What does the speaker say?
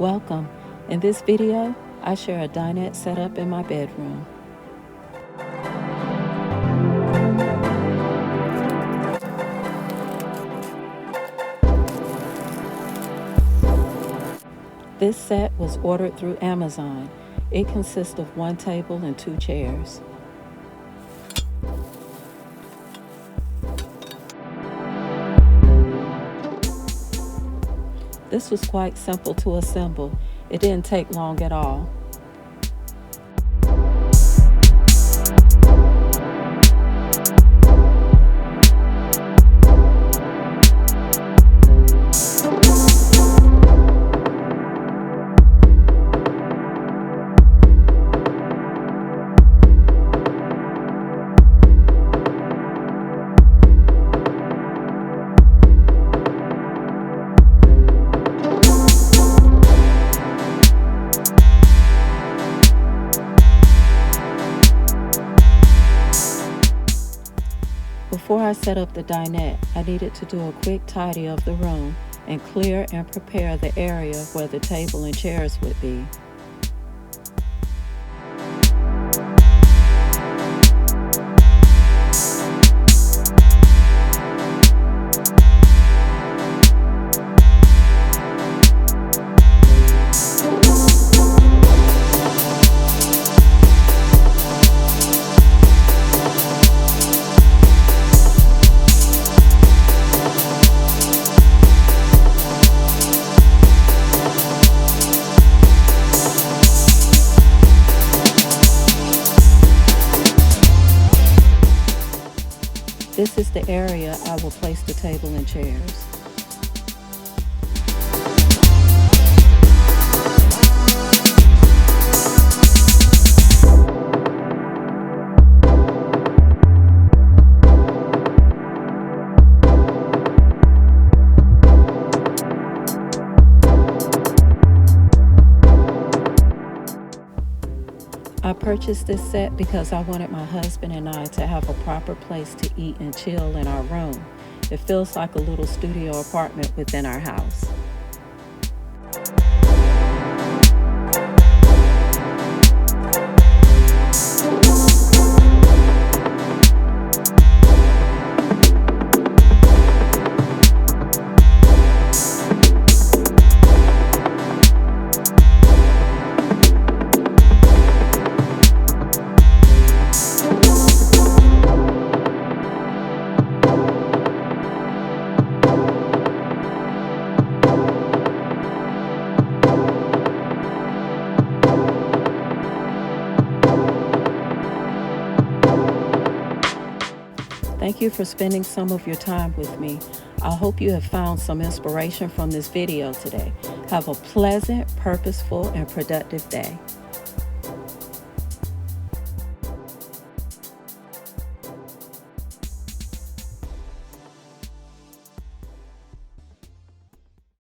Welcome. In this video, I share a dinette setup in my bedroom. This set was ordered through Amazon. It consists of one table and two chairs. This was quite simple to assemble. It didn't take long at all. Before I set up the dinette, I needed to do a quick tidy of the room and clear and prepare the area where the table and chairs would be. This is the area I will place the table and chairs. I purchased this set because I wanted my husband and I to have a proper place to eat and chill in our room. It feels like a little studio apartment within our house. Thank you for spending some of your time with me. I hope you have found some inspiration from this video today. Have a pleasant, purposeful, and productive day.